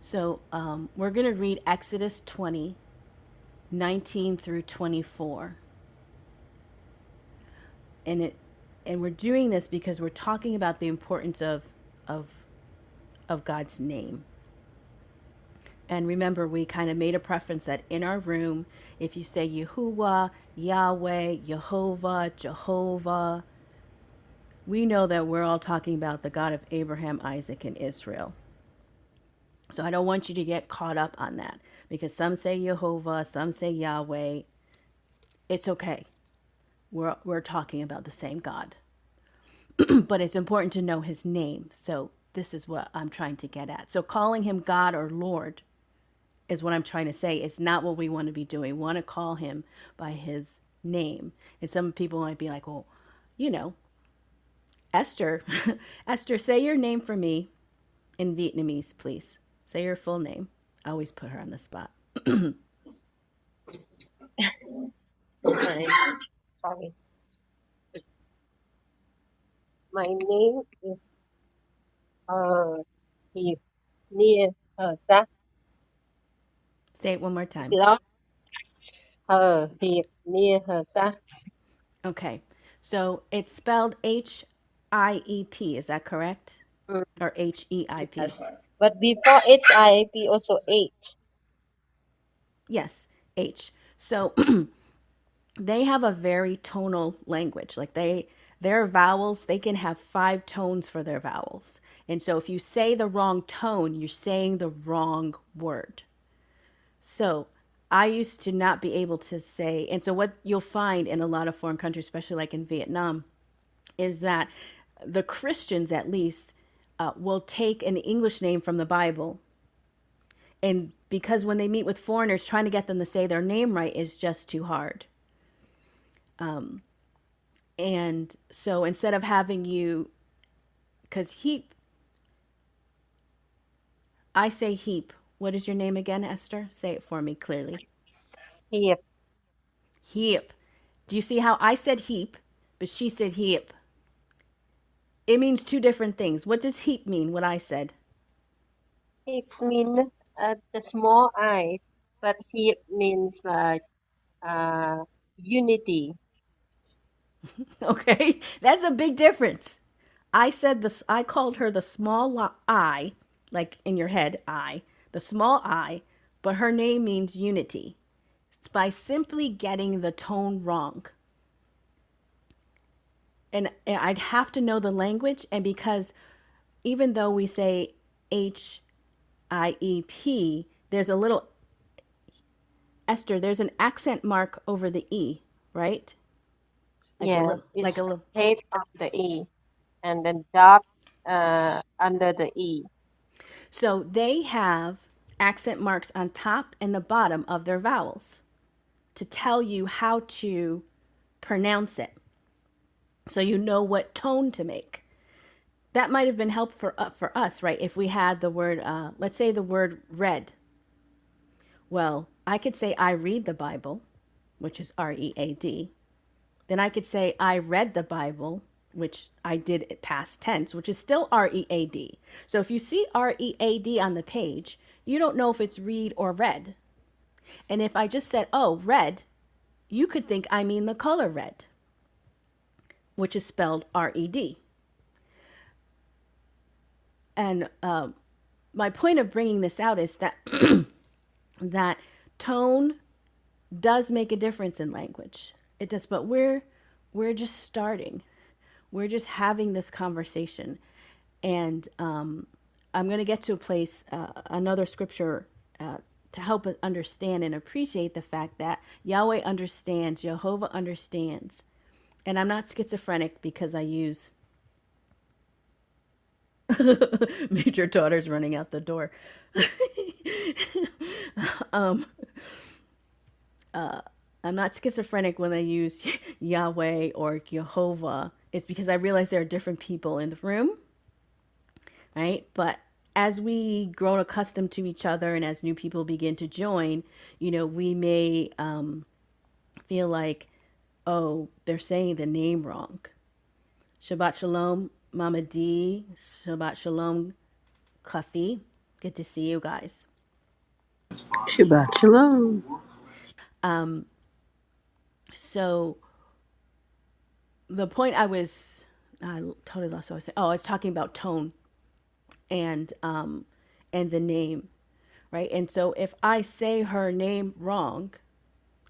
So we're going to read Exodus 20, 19 through 24. And it and we're doing this because we're talking about the importance of of God's name. And remember, we kind of made a preference that in our room, if you say Yahuwah, Yahweh, Jehovah, Jehovah, we know that we're all talking about the God of Abraham, Isaac, and Israel. So I don't want you to get caught up on that because some say Jehovah, some say Yahweh. It's okay. We're talking about the same God. But it's important to know his name. So this is what I'm trying to get at. So calling him God or Lord is what I'm trying to say. It's not what we want to be doing. We want to call him by his name. And some people might be like, well, you know, Esther, Esther, say your name for me in Vietnamese, please. Say your full name. I always put her on the spot. Hi. Sorry. My name is Hiệp Nia Hờ Sắc. Say it one more time. Slot Hiệp Nia Hờ Sắc. Okay. So it's spelled Hiep. Is that correct? Mm, Or Heip? yes. But before HIP also 8. Yes, H. So they have a very tonal language. Like their vowels, they can have 5 tones for their vowels. And so if you say the wrong tone, you're saying the wrong word. So I used to not be able to say, and so what you'll find in a lot of foreign countries, especially like in Vietnam, is that the Christians at least will take an English name from the Bible. And because when they meet with foreigners, trying to get them to say their name right is just too hard. And so instead of having you, because heap, I say heap. What is your name again, Esther? Say it for me clearly. Hiệp. Heap. Do you see how I said heap, but she said heap? It means 2 different things. What does heap mean, what I said? It means the small eyes, but Hiệp means like uh, unity. Okay, that's a big difference. I said this, I called her the small I, like in your head, I, the small I, but her name means unity. It's by simply getting the tone wrong. And I'd have to know the language. And because even though we say Hiep, there's a little, Esther, there's an accent mark over the E, right? Like a little, Yes, it's like a little. head of the E and then dot under the E. So they have accent marks on top and the bottom of their vowels to tell you how to pronounce it. So you know what tone to make. That might have been helpful for us, right? If we had the word, let's say the word read. Well, I could say I read the Bible, which is READ. Then I could say I read the Bible, which I did past tense, which is still READ. So if you see READ on the page, you don't know if it's read or read. And if I just said, oh, red, you could think I mean the color red, which is spelled RED. And my point of bringing this out is that that tone does make a difference in language. It does, but we're just starting. We're just having this conversation, and I'm going to get to a place, another scripture. To help us understand and appreciate the fact that Yahweh understands, Jehovah understands. And I'm not schizophrenic because I use major daughters running out the door. I'm not schizophrenic when I use Yahweh or Jehovah. It's because I realize there are different people in the room, right? But as we grow accustomed to each other and as new people begin to join, we may feel like, oh, they're saying the name wrong. Shabbat Shalom, Mama D. Shabbat Shalom, Kafi. Good to see you guys. Shabbat Shalom. So the point I totally lost what I was saying. Oh, I was talking about tone and and the name, right? And so if I say her name wrong,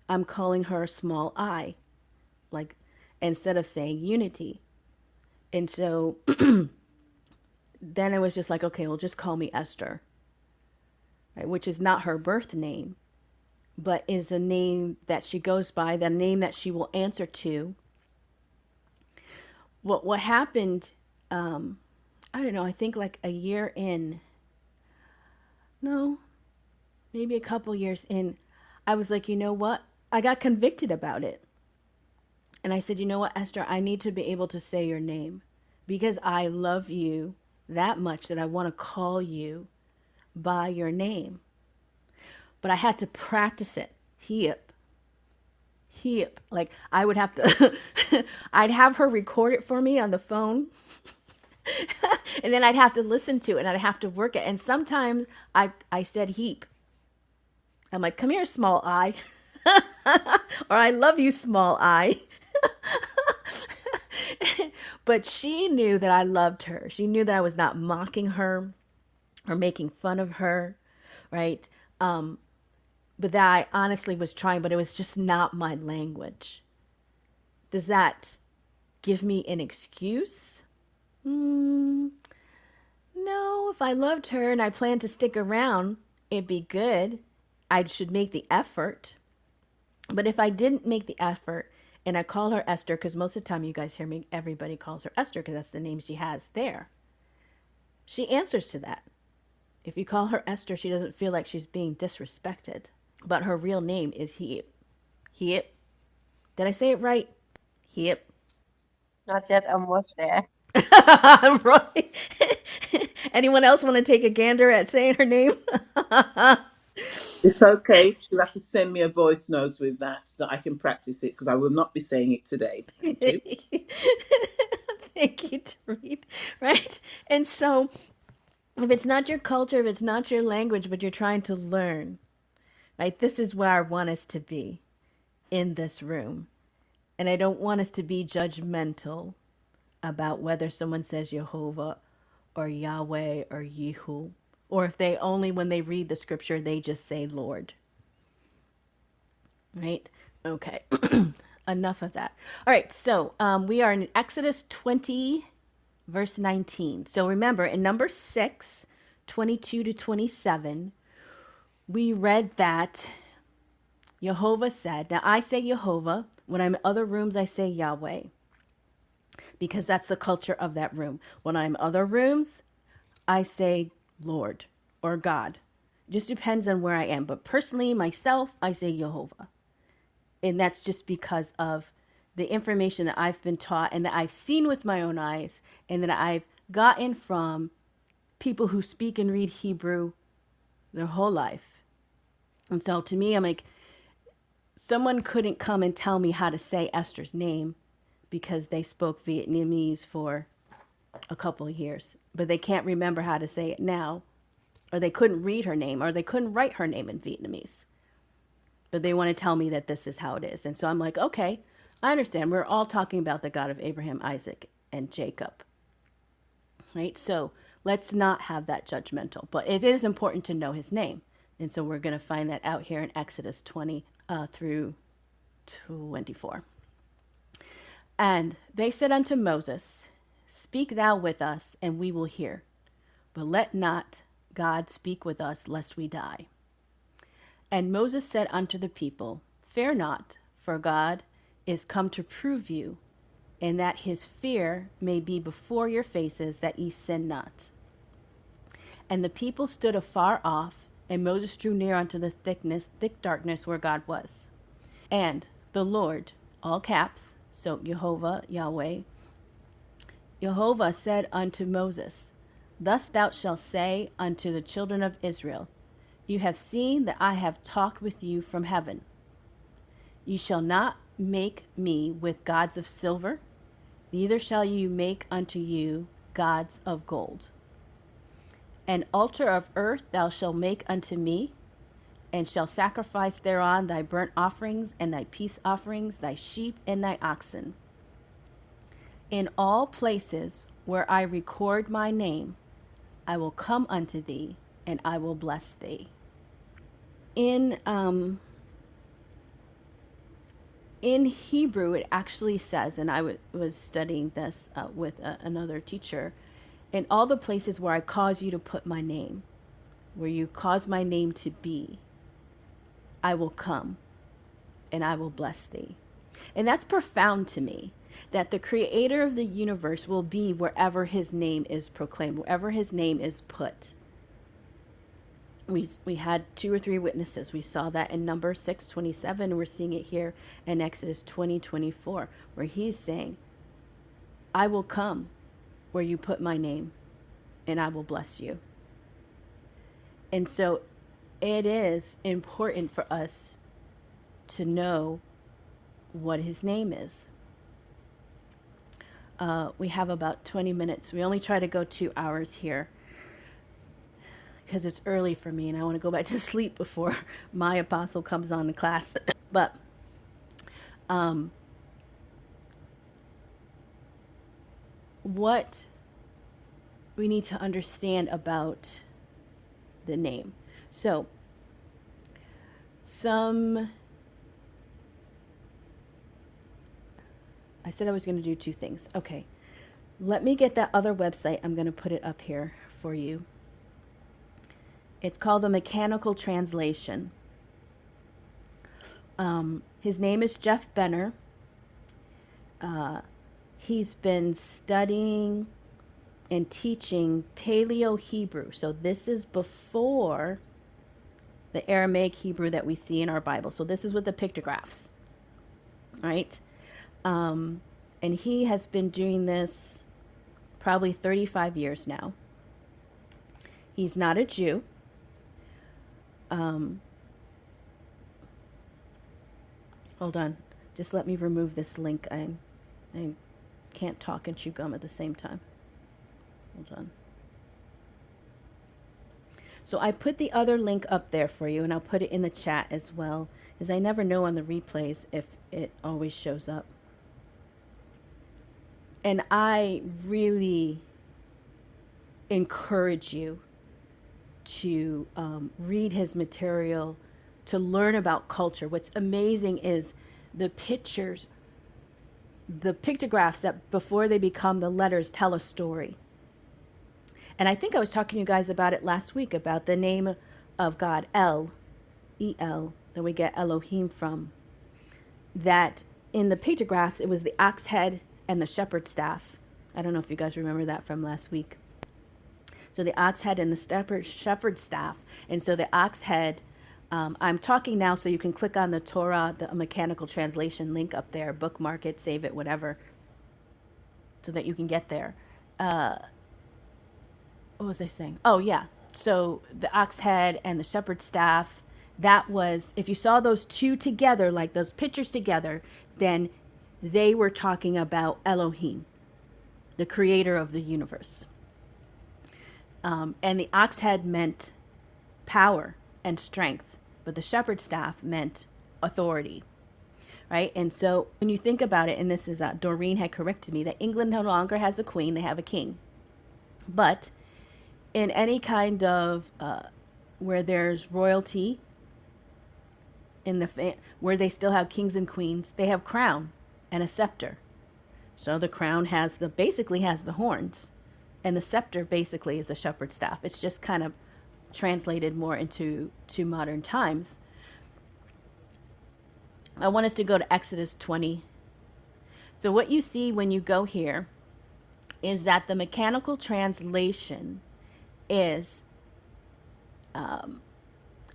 I'm calling her small I, like instead of saying unity. And so then it was just like, okay, well, just call me Esther, right? Which is not her birth name, but is a name that she goes by, the name that she will answer to. What happened? I don't know. I think like a year in, no, maybe a couple years in, I was like, you know what? I got convicted about it, and I said, you know what, Esther, I need to be able to say your name because I love you that much that I want to call you by your name. But I had to practice it. Hip, hip. Like I would have to, I'd have her record it for me on the phone. And then I'd have to listen to it and I'd have to work it. And sometimes I said heap. I'm like, come here, small I. Or I love you, small I. But she knew that I loved her. She knew that I was not mocking her or making fun of her, right? But that I honestly was trying, but it was just not my language. Does that give me an excuse? No, if I loved her and I planned to stick around, it'd be good. I should make the effort. But if I didn't make the effort and I call her Esther, because most of the time you guys hear me, everybody calls her Esther because that's the name she has there. She answers to that. If you call her Esther, she doesn't feel like she's being disrespected. But her real name is Heep. Heep. Did I say it right? Heep. Not yet, almost there. Right. Anyone else want to take a gander at saying her name? It's okay. She'll have to send me a voice note with that so that I can practice it because I will not be saying it today. Thank you. Thank you, Tareed. Right? And so, if it's not your culture, if it's not your language, but you're trying to learn, right? This is where I want us to be in this room. And I don't want us to be judgmental about whether someone says Jehovah or Yahweh or Yehu, or if they only, when they read the scripture, they just say Lord. Right? Okay. Enough of that. All right. So we are in Exodus 20, verse 19. So remember, in number 6, 22 to 27, we read that Jehovah said, now I say Jehovah. When I'm in other rooms, I say Yahweh because that's the culture of that room. When I'm in other rooms, I say Lord or God. Just depends on where I am. But personally, myself, I say Jehovah. And that's just because of the information that I've been taught and that I've seen with my own eyes and that I've gotten from people who speak and read Hebrew their whole life. And so to me, I'm like, someone couldn't come and tell me how to say Esther's name because they spoke Vietnamese for a couple of years, but they can't remember how to say it now, or they couldn't read her name, or they couldn't write her name in Vietnamese. But they want to tell me that this is how it is. And so I'm like, okay, I understand. We're all talking about the God of Abraham, Isaac, and Jacob. Right? So let's not have that judgmental. But it is important to know his name. And so we're going to find that out here in Exodus 20 through 24. And they said unto Moses, speak thou with us, and we will hear. But let not God speak with us, lest we die. And Moses said unto the people, fear not, for God is come to prove you, and that his fear may be before your faces, that ye sin not. And the people stood afar off, and Moses drew near unto the thick darkness where God was. And the Lord, all caps, so Jehovah, Yahweh, Jehovah said unto Moses, thus thou shalt say unto the children of Israel, you have seen that I have talked with you from heaven. You shall not make me with gods of silver, neither shall you make unto you gods of gold. An altar of earth thou shalt make unto me, and shall sacrifice thereon thy burnt offerings and thy peace offerings, thy sheep and thy oxen. In all places where I record my name, I will come unto thee, and I will bless thee. In Hebrew, it actually says, and I was studying this with another teacher, in all the places where I cause you to put my name, where you cause my name to be, I will come and I will bless thee. And that's profound to me, that the creator of the universe will be wherever his name is proclaimed, wherever his name is put. We had 2 or 3 witnesses. We saw that in Numbers 6:27. We're seeing it here in Exodus 20:24, where he's saying, I will come where you put my name, and I will bless you. And so it is important for us to know what his name is. We have about 20 minutes. We only try to go 2 hours here because it's early for me and I want to go back to sleep before my apostle comes on the class. But what we need to understand about the name. So I said I was going to do 2 things. Okay. Let me get that other website. I'm going to put it up here for you. It's called the Mechanical Translation. His name is Jeff Benner. He's been studying and teaching Paleo Hebrew. So this is before the Aramaic Hebrew that we see in our Bible. So this is with the pictographs, right? And he has been doing this probably 35 years now. He's not a Jew. Hold on. Just let me remove this link. I can't talk and chew gum at the same time. Hold on. So I put the other link up there for you, and I'll put it in the chat as well, as I never know on the replays if it always shows up. And I really encourage you to read his material, to learn about culture. What's amazing is the pictures, the pictographs that before they become the letters tell a story. And I think I was talking to you guys about it last week, about the name of God, El, E-L, that we get Elohim from. That in the pictographs, it was the ox head and the shepherd's staff. I don't know if you guys remember that from last week. So the ox head and the shepherd's staff. And so the ox head, I'm talking now so you can click on the Torah, the mechanical translation link up there, bookmark it, save it, whatever, so that you can get there. What was I saying? Oh, yeah. So the ox head and the shepherd's staff, that was, if you saw those 2 together, like those pictures together, then they were talking about Elohim, the creator of the universe. And the ox head meant power and strength, but the shepherd's staff meant authority, right? And so when you think about it, and this is, Doreen had corrected me, that England no longer has a queen, they have a king. But in any kind of, where there's royalty, in the where they still have kings and queens, they have crown and a scepter. So the crown basically has the horns, and the scepter basically is the shepherd's staff. It's just kind of translated more into modern times. I want us to go to Exodus 20. So what you see when you go here is that the mechanical translation is, I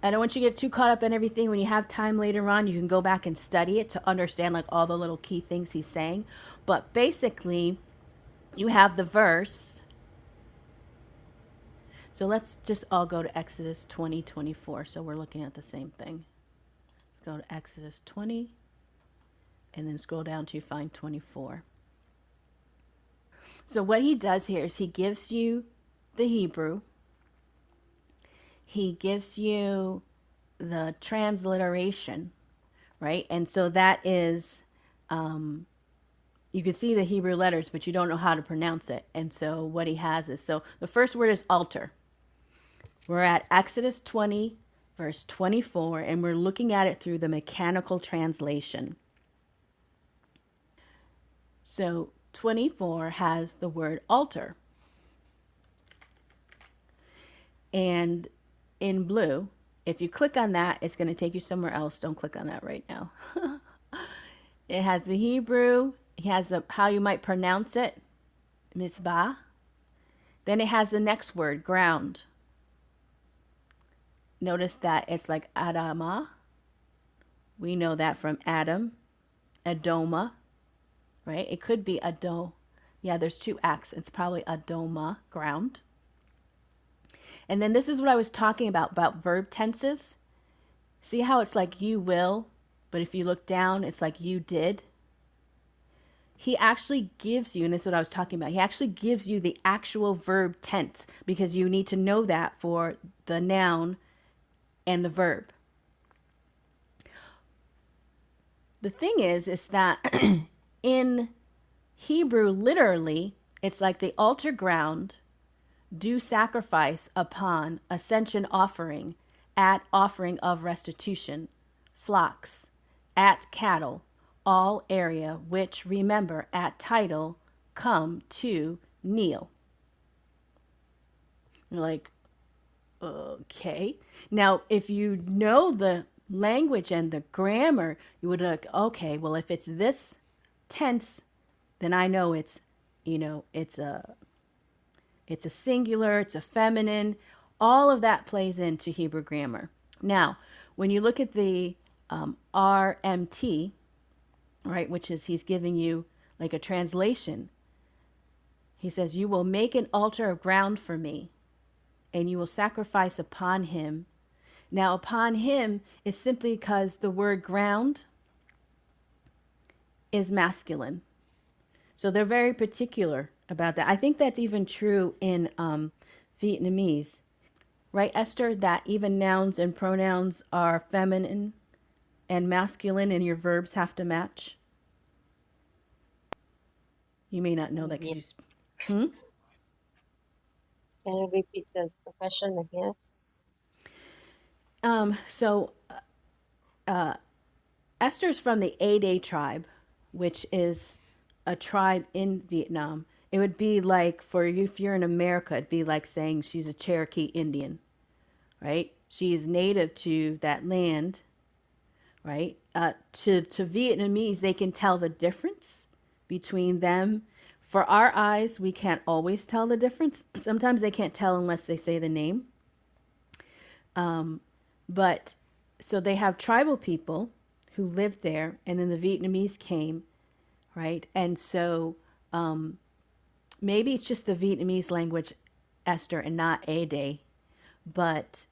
don't want you to get too caught up in everything. When you have time later on, you can go back and study it to understand like all the little key things he's saying. But basically, you have the verse. So let's just all go to Exodus 20:24. So we're looking at the same thing. Let's go to Exodus 20 and then scroll down to find 24. So what he does here is he gives you the Hebrew, he gives you the transliteration, right? And so that is, you can see the Hebrew letters, but you don't know how to pronounce it. And so what he has is, so the first word is altar. We're at Exodus 20, verse 24, and we're looking at it through the mechanical translation. So 24 has the word altar. And in blue, if you click on that, it's going to take you somewhere else. Don't click on that right now. It has the Hebrew, it has how you might pronounce it, mitzvah. Then it has the next word, ground. Notice that it's like Adama. We know that from Adam, Adoma, right? It could be Ado. Yeah, there's two X. It's probably Adoma, ground. And then this is what I was talking about verb tenses. See how it's like you will, but if you look down, it's like you did. He actually gives you, and this is what I was talking about, he actually gives you the actual verb tense because you need to know that for the noun and the verb. The thing is that in Hebrew, literally, it's like the altar ground, do sacrifice upon ascension offering, at offering of restitution, flocks, at cattle, all area, which remember at title, come to kneel. You're like, okay. Now, if you know the language and the grammar, you would like, okay, well, if it's this tense, then I know it's, it's a singular, it's a feminine. All of that plays into Hebrew grammar. Now, when you look at the RMT, right, which is he's giving you like a translation, he says, you will make an altar of ground for me, and you will sacrifice upon him. Now, upon him is simply because the word ground is masculine. So they're very particular about that. I think that's even true in Vietnamese, right, Esther? That even nouns and pronouns are feminine and masculine, and your verbs have to match. You may not know that Yeah. because you. Can you repeat the question again? So Esther's from the A-Day tribe, which is a tribe in Vietnam. It would be like, for you, if you're in America, it'd be like saying she's a Cherokee Indian, right? She is native to that land, right? To Vietnamese, they can tell the difference between them. For our eyes, we can't always tell the difference. Sometimes they can't tell unless they say the name. But so they have tribal people who lived there, and then the Vietnamese came, right? And so maybe it's just the Vietnamese language, Esther, and not A-Day. But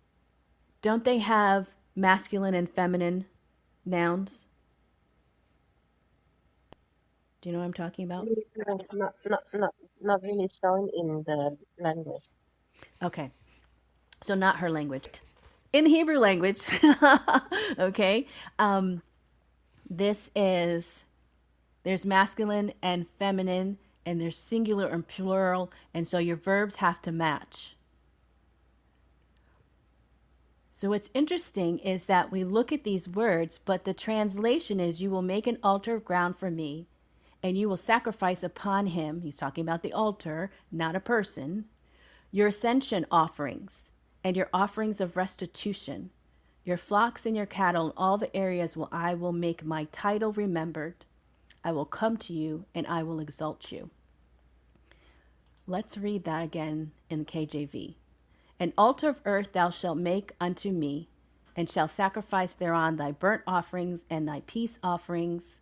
don't they have masculine and feminine nouns? Do you know what I'm talking about? No, not really sound in the language. Okay. So not her language. In the Hebrew language, okay, this is, there's masculine and feminine, and there's singular and plural, and so your verbs have to match. So what's interesting is that we look at these words, but the translation is, you will make an altar of ground for me, and you will sacrifice upon him. He's talking about the altar, not a person. Your ascension offerings and your offerings of restitution, your flocks and your cattle, and all the areas where I will make my title remembered. I will come to you and I will exalt you. Let's read that again in the KJV. An altar of earth thou shalt make unto me, and shalt sacrifice thereon thy burnt offerings and thy peace offerings,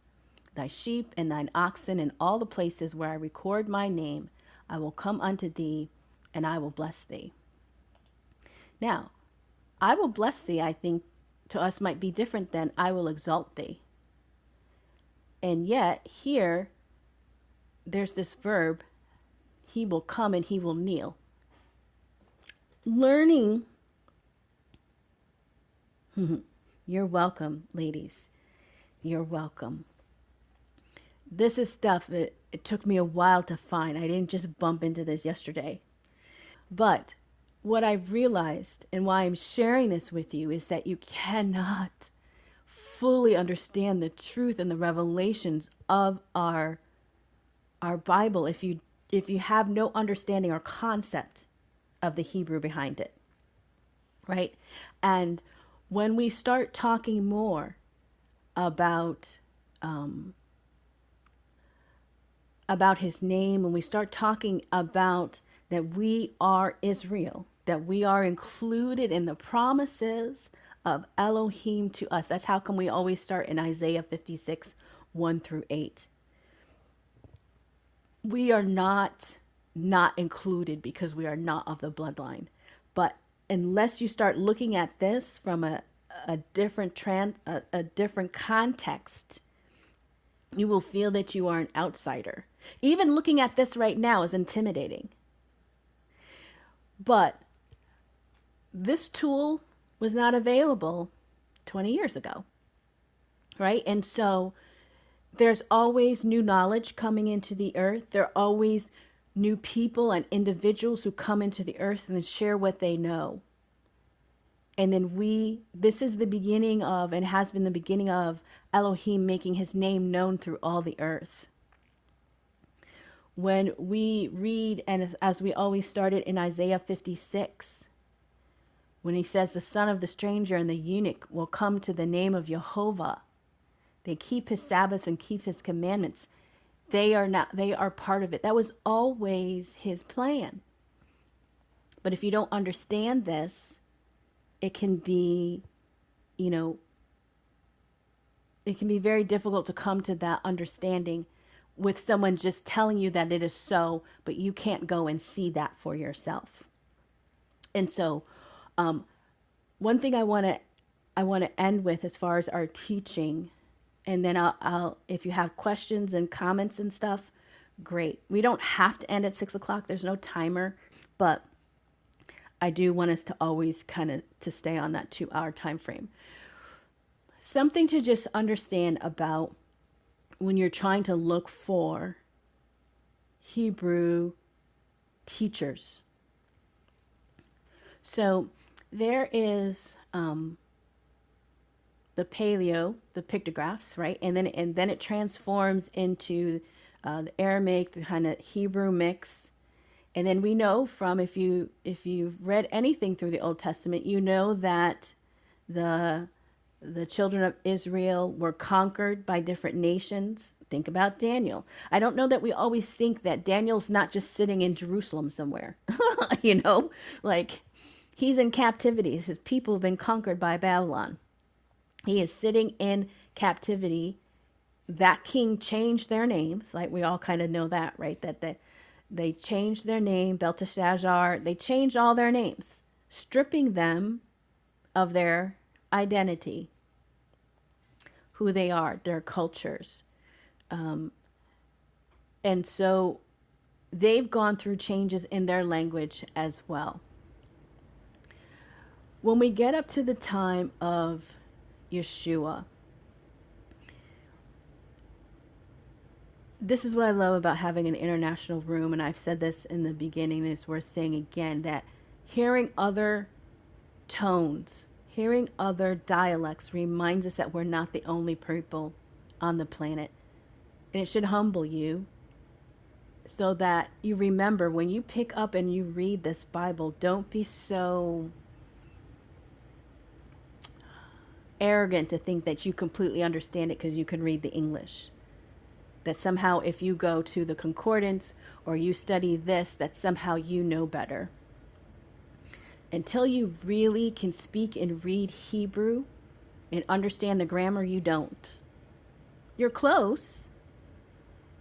thy sheep and thine oxen, in all the places where I record my name. I will come unto thee, and I will bless thee. Now, I will bless thee, I think, to us might be different than I will exalt thee. And yet, here, there's this verb, he will come and he will kneel. Learning You're welcome, ladies. You're welcome. This is stuff that it took me a while to find. I didn't just bump into this yesterday. But what I've realized and why I'm sharing this with you is that you cannot fully understand the truth and the revelations of our Bible if you have no understanding or concept of the Hebrew behind it, right? And when we start talking more about his name, when we start talking about that we are Israel, that we are included in the promises of Elohim to us. That's how come we always start in Isaiah 56, 1 through 8. We are not included because we are not of the bloodline. But unless you start looking at this from a different context, you will feel that you are an outsider. Even looking at this right now is intimidating. But this tool was not available 20 years ago, right? And so there's always new knowledge coming into the earth. There are always new people and individuals who come into the earth and share what they know. And then this is the beginning of, and has been the beginning of, Elohim making his name known through all the earth. When we read, and as we always started in Isaiah 56, when he says the son of the stranger and the eunuch will come to the name of Jehovah, they keep his Sabbaths and keep his commandments. They are part of it. That was always his plan. But if you don't understand this, it can be, it can be very difficult to come to that understanding with someone just telling you that it is so, but you can't go and see that for yourself. And so, one thing I want to end with as far as our teaching, and then I'll if you have questions and comments and stuff, great. We don't have to end at 6:00. There's no timer, but I do want us to always kind of to stay on that 2-hour time frame. Something to just understand about when you're trying to look for Hebrew teachers. So there is the paleo, the pictographs, right? And then it transforms into the Aramaic, the kind of Hebrew mix. And then we know from if you've read anything through the Old Testament, you know that the children of Israel were conquered by different nations. Think about Daniel. I don't know that we always think that Daniel's not just sitting in Jerusalem somewhere, like he's in captivity. His people have been conquered by Babylon. He is sitting in captivity. That king changed their names. Like we all kind of know that, right? That they changed their name, Belteshazzar. They changed all their names, stripping them of their identity, who they are, their cultures. And so they've gone through changes in their language as well. When we get up to the time of Yeshua, this is what I love about having an international room, and I've said this in the beginning, and it's worth saying again, that hearing other tones, hearing other dialects reminds us that we're not the only people on the planet. And it should humble you so that you remember when you pick up and you read this Bible, don't be so arrogant to think that you completely understand it because you can read the English. That somehow if you go to the concordance or you study this, that somehow you know better. Until you really can speak and read Hebrew and understand the grammar, you don't. You're close,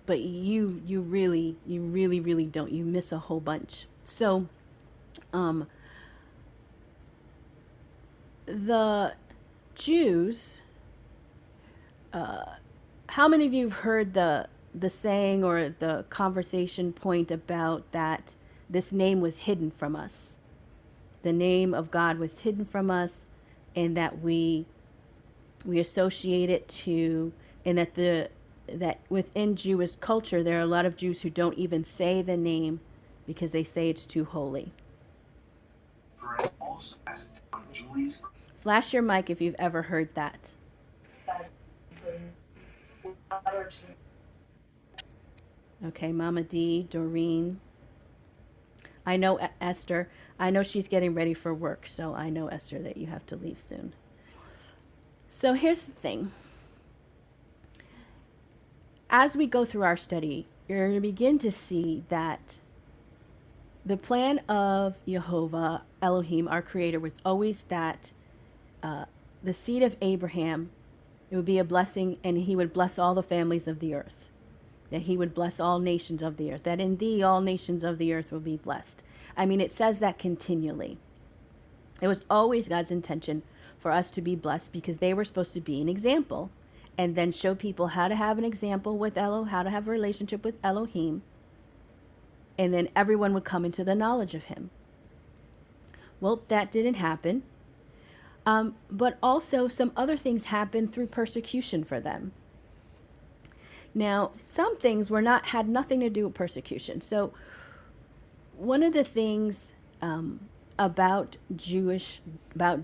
but you really don't. You miss a whole bunch. So the Jews, how many of you have heard the saying or the conversation point about that this name was hidden from us? The name of God was hidden from us, and that we associate it to, and that within Jewish culture there are a lot of Jews who don't even say the name because they say it's too holy. Flash your mic if you've ever heard that. Okay, Mama D, Doreen. I know Esther. I know she's getting ready for work, so I know, Esther, that you have to leave soon. So here's the thing. As we go through our study, you're going to begin to see that the plan of Jehovah, Elohim, our creator, was always that the seed of Abraham, it would be a blessing, and he would bless all the families of the earth. That he would bless all nations of the earth. That in thee all nations of the earth will be blessed. I mean, it says that continually. It was always God's intention for us to be blessed because they were supposed to be an example and then show people how to have an example with how to have a relationship with Elohim. And then everyone would come into the knowledge of him. Well, that didn't happen. But also some other things happened through persecution for them. Now, some things had nothing to do with persecution. So one of the things about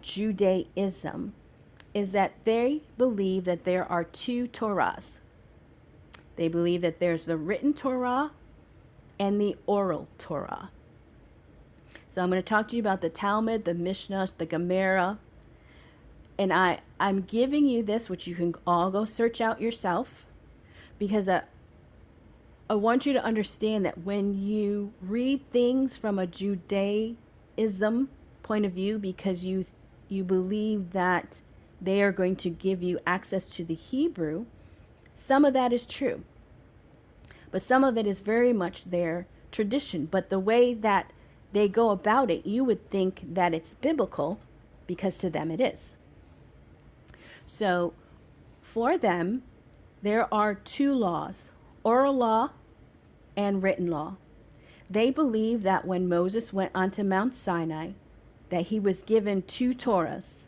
Judaism is that they believe that there are two Torahs. They believe that there's the written Torah and the oral Torah. So I'm going to talk to you about the Talmud, the Mishnah, the Gemara. And I'm giving you this, which you can all go search out yourself, because I want you to understand that when you read things from a Judaism point of view, because you believe that they are going to give you access to the Hebrew, some of that is true. But some of it is very much their tradition. But the way that they go about it, you would think that it's biblical, because to them it is. So for them, there are two laws, oral law and written law. They believe that when Moses went onto Mount Sinai, that he was given two Torahs.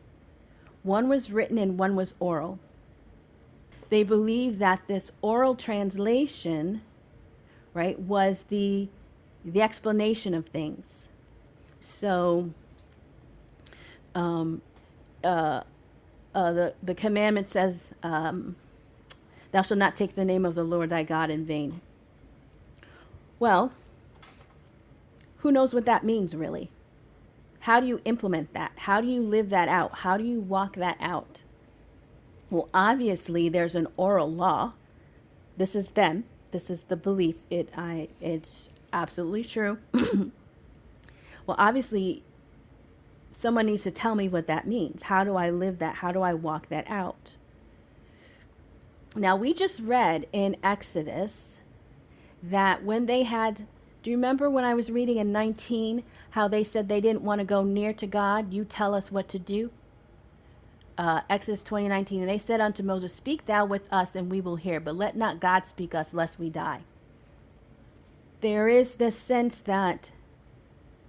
One was written and one was oral. They believe that this oral translation, right, was the explanation of things. So the commandment says, thou shalt not take the name of the Lord thy God in vain. Well, who knows what that means, really? How do you implement that? How do you live that out? How do you walk that out? Well, obviously, there's an oral law. This is them. This is the belief. It's absolutely true. Well, obviously, someone needs to tell me what that means. How do I live that? How do I walk that out? Now, we just read in Exodus that when they had, do you remember when I was reading in 19 how they said they didn't want to go near to God? You tell us what to do. Exodus 20:19, and they said unto Moses, speak thou with us and we will hear, but let not God speak us lest we die. There is this sense that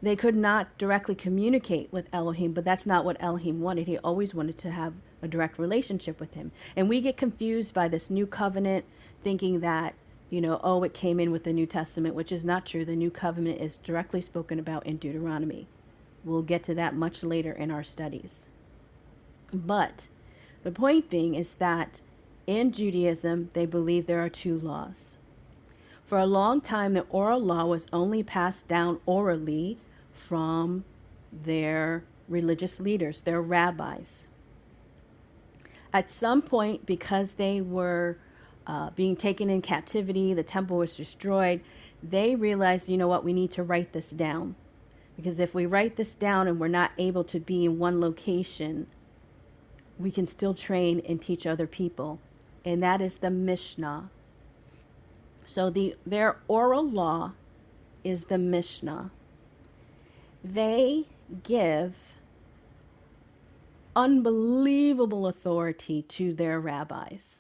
they could not directly communicate with Elohim, but that's not what Elohim wanted. He always wanted to have a direct relationship with him. And we get confused by this new covenant, thinking that, it came in with the New Testament, which is not true. The new covenant is directly spoken about in Deuteronomy. We'll get to that much later in our studies. But the point being is that in Judaism, they believe there are two laws. For a long time, the oral law was only passed down orally from their religious leaders, their rabbis. At some point, because they were being taken in captivity, the temple was destroyed, they realized, we need to write this down. Because if we write this down and we're not able to be in one location, we can still train and teach other people. And that is the Mishnah. So their oral law is the Mishnah. They give unbelievable authority to their rabbis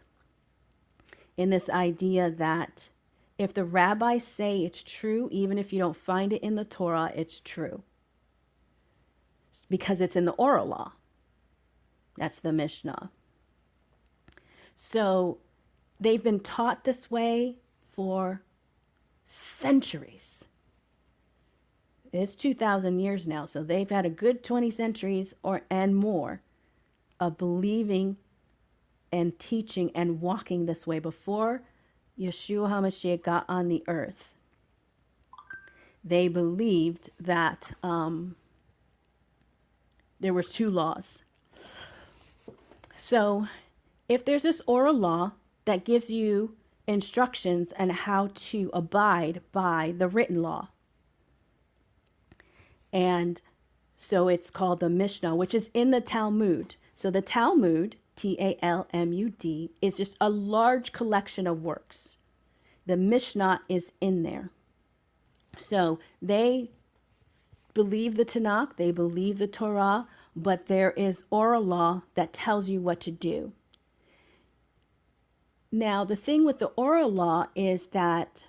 in this idea that if the rabbis say it's true, even if you don't find it in the Torah, it's true. Because it's in the oral law. That's the Mishnah. So they've been taught this way for centuries. It's 2,000 years now, so they've had a good 20 centuries and more of believing and teaching and walking this way before Yeshua HaMashiach got on the earth. They believed that there were two laws. So if there's this oral law that gives you instructions on how to abide by the written law, and so it's called the Mishnah, which is in the Talmud. So the Talmud, Talmud, is just a large collection of works. The Mishnah is in there. So they believe the Tanakh, they believe the Torah, but there is oral law that tells you what to do. Now, the thing with the oral law is that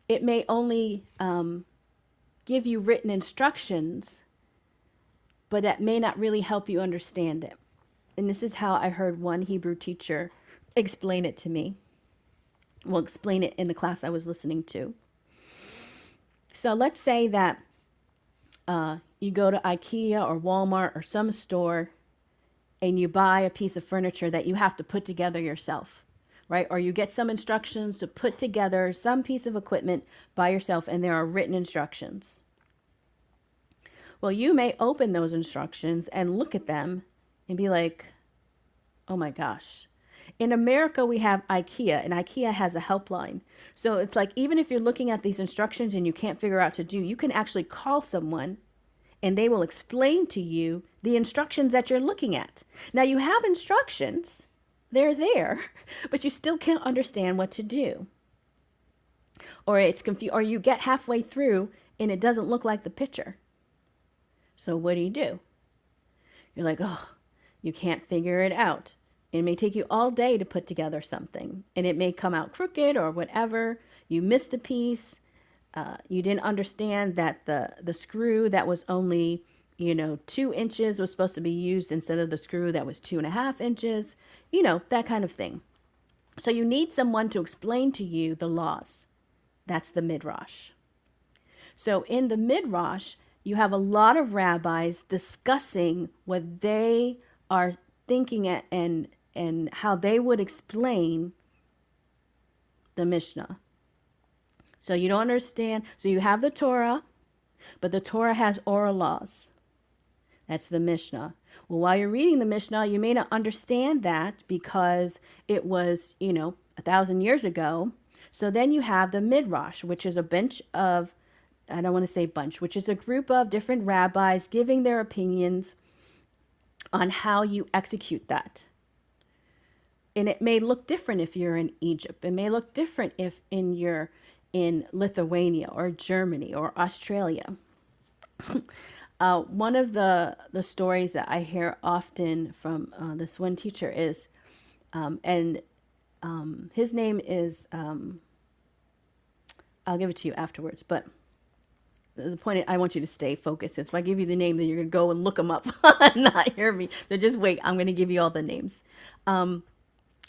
it may only give you written instructions, but that may not really help you understand it. And this is how I heard one Hebrew teacher explain it to me. Well, explain it in the class I was listening to. So let's say that you go to IKEA or Walmart or some store and you buy a piece of furniture that you have to put together yourself, right? Or you get some instructions to put together some piece of equipment by yourself, and there are written instructions. Well, you may open those instructions and look at them and be like, oh my gosh. In America, we have IKEA, and IKEA has a helpline. So it's like, even if you're looking at these instructions and you can't figure out what to do, you can actually call someone and they will explain to you the instructions that you're looking at. Now, you have instructions, they're there, but you still can't understand what to do. Or it's confused, or you get halfway through and it doesn't look like the picture. So what do? You're like, oh, you can't figure it out. It may take you all day to put together something, and it may come out crooked or whatever. You missed a piece. You didn't understand that the screw that was only, 2 inches was supposed to be used instead of the screw that was 2.5 inches, that kind of thing. So you need someone to explain to you the laws. That's the Midrash. So in the Midrash, you have a lot of rabbis discussing what they are thinking and how they would explain the Mishnah. So you don't understand. So you have the Torah, but the Torah has oral laws. That's the Mishnah. Well, while you're reading the Mishnah, you may not understand that because it was, 1,000 years ago. So then you have the Midrash, which is a bunch of, I don't want to say bunch, which is a group of different rabbis giving their opinions on how you execute that. And it may look different if you're in Egypt. It may look different if you're in Lithuania or Germany or Australia. One of the stories that I hear often from this one teacher is, his name is, I'll give it to you afterwards, but the point I want you to stay focused is if I give you the name, then you're going to go and look them up and not hear me. So just wait. I'm going to give you all the names.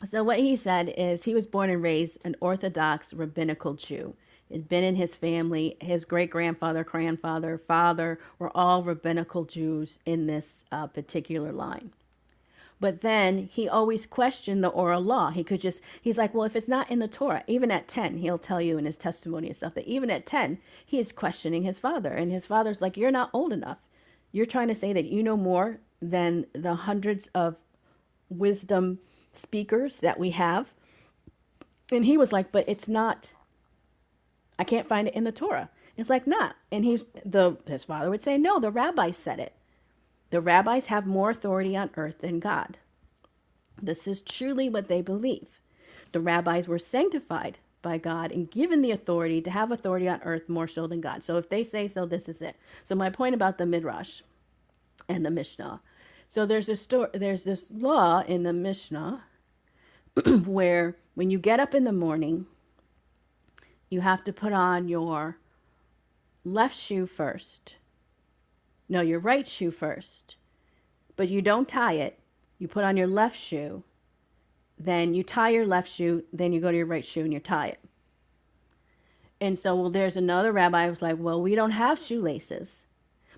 So what he said is he was born and raised an Orthodox rabbinical Jew. It'd been in his family. His great-grandfather, grandfather, father were all rabbinical Jews in this particular line. But then he always questioned the oral law. He's like, well, if it's not in the Torah, even at 10, he'll tell you in his testimony and stuff that even at 10, he is questioning his father. And his father's like, you're not old enough. You're trying to say that you know more than the hundreds of wisdom speakers that we have. And he was like, but it's not, I can't find it in the Torah. It's like, not. And his father would say, no, the rabbis said it. The rabbis have more authority on earth than God. This is truly what they believe. The rabbis were sanctified by God and given the authority to have authority on earth more so than God. So if they say so, this is it. So my point about the Midrash and the Mishnah. So there's this law in the Mishnah where when you get up in the morning, you have to put on your left shoe first. No, your right shoe first. but you don't tie it. You put on your left shoe, then you tie your left shoe, then you go to your right shoe and you tie it. And so, well, there's another rabbi who was like, well, we don't have shoelaces,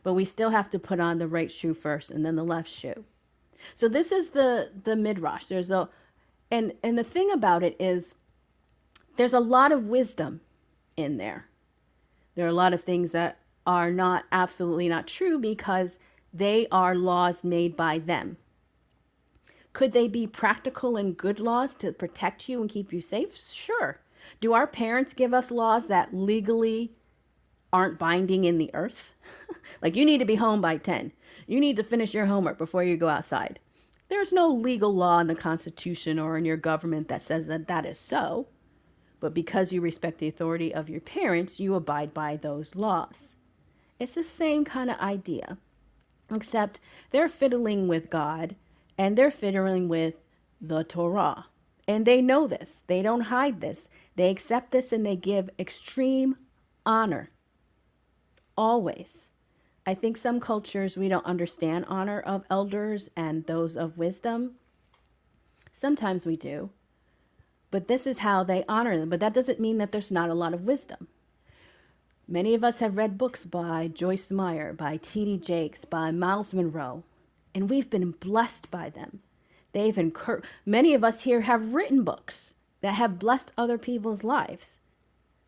but we still have to put on the right shoe first and then the left shoe. So this is the midrash. There's a, and the thing about it is there's a lot of wisdom in there. There are a lot of things that are not absolutely not true because they are laws made by them. Could they be practical and good laws to protect you and keep you safe? Sure. Do our parents give us laws that legally aren't binding in the earth? Like, you need to be home by 10. You need to finish your homework before you go outside. There's no legal law in the Constitution or in your government that says that that is so. But because you respect the authority of your parents, you abide by those laws. It's the same kind of idea, except they're fiddling with God and they're fiddling with the Torah. And they know this. They don't hide this. They accept this and they give extreme honor. Always. I think some cultures, we don't understand honor of elders and those of wisdom. Sometimes we do. But this is how they honor them. But that doesn't mean that there's not a lot of wisdom. Many of us have read books by Joyce Meyer, by T.D. Jakes, by Miles Monroe, and we've been blessed by them. They've encouraged. Many of us here have written books that have blessed other people's lives.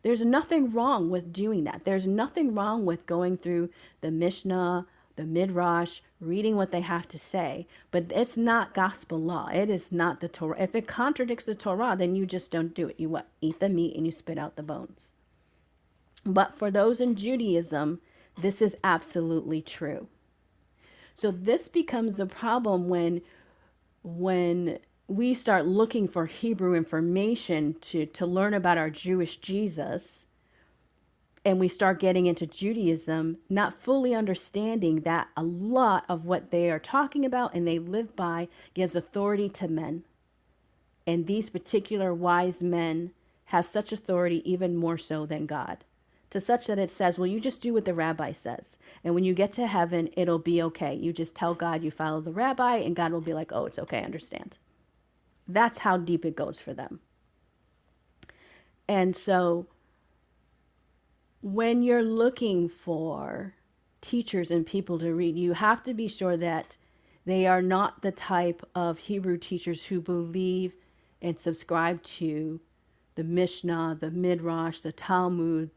There's nothing wrong with doing that. There's nothing wrong with going through the Mishnah, the Midrash, reading what they have to say. But it's not gospel law. It is not the Torah. If it contradicts the Torah, then you just don't do it. You what? Eat the meat and you spit out the bones. But for those in Judaism, this is absolutely true. So this becomes a problem when we start looking for Hebrew information to learn about our Jewish Jesus, and we start getting into Judaism, not fully understanding that a lot of what they are talking about and they live by gives authority to men. And these particular wise men have such authority even more so than God, to such that it says, well, you just do what the rabbi says. And when you get to heaven, it'll be okay. You just tell God you follow the rabbi and God will be like, oh, it's okay, I understand. That's how deep it goes for them. And so when you're looking for teachers and people to read, you have to be sure that they are not the type of Hebrew teachers who believe and subscribe to the Mishnah, the Midrash, the Talmud,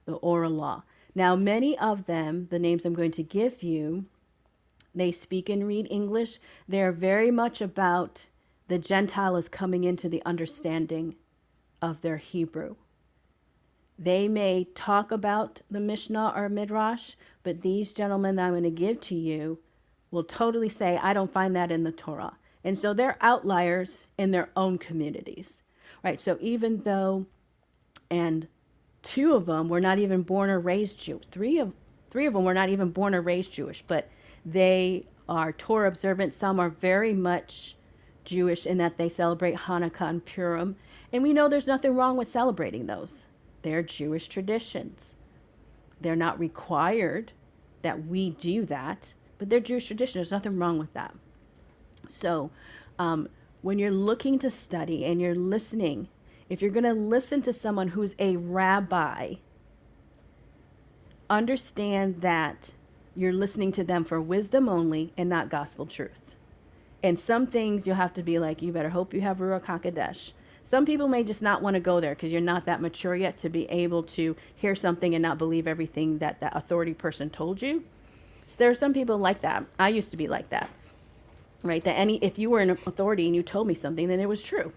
the oral law. Now, many of them, the names I'm going to give you, they speak and read English. They're very much about the Gentile is coming into the understanding of their Hebrew. They may talk about the Mishnah or Midrash, but these gentlemen that I'm going to give to you will totally say, I don't find that in the Torah. And so they're outliers in their own communities, right? So even though, and two of them were not even born or raised Jewish, three of them were not even born or raised Jewish, but they are Torah observant. Some are very much Jewish in that they celebrate Hanukkah and Purim. And we know there's nothing wrong with celebrating those. They're Jewish traditions. They're not required that we do that, but they're Jewish tradition. There's nothing wrong with that. So when you're looking to study and you're listening, if you're going to listen to someone who's a rabbi, understand that you're listening to them for wisdom only and not gospel truth. And some things you'll have to be like, you better hope you have Ruach HaKodesh. Some people may just not want to go there because you're not that mature yet to be able to hear something and not believe everything that that authority person told you. So there are some people like that. I used to be like that, right? That if you were an authority and you told me something, then it was true.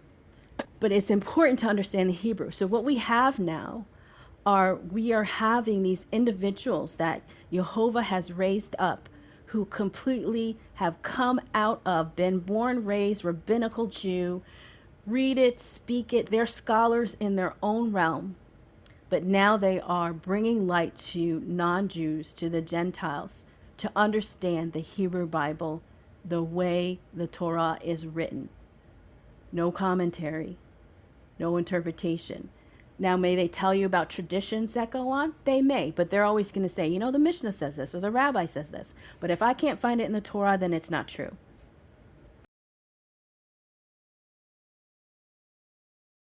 But it's important to understand the Hebrew. So what we have now we are having these individuals that Jehovah has raised up who completely have come out of, been born, raised, rabbinical Jew, read it, speak it. They're scholars in their own realm. But now they are bringing light to non-Jews, to the Gentiles, to understand the Hebrew Bible the way the Torah is written. No commentary, no interpretation. Now, may they tell you about traditions that go on? They may, but they're always going to say, the Mishnah says this or the rabbi says this. But if I can't find it in the Torah, then it's not true.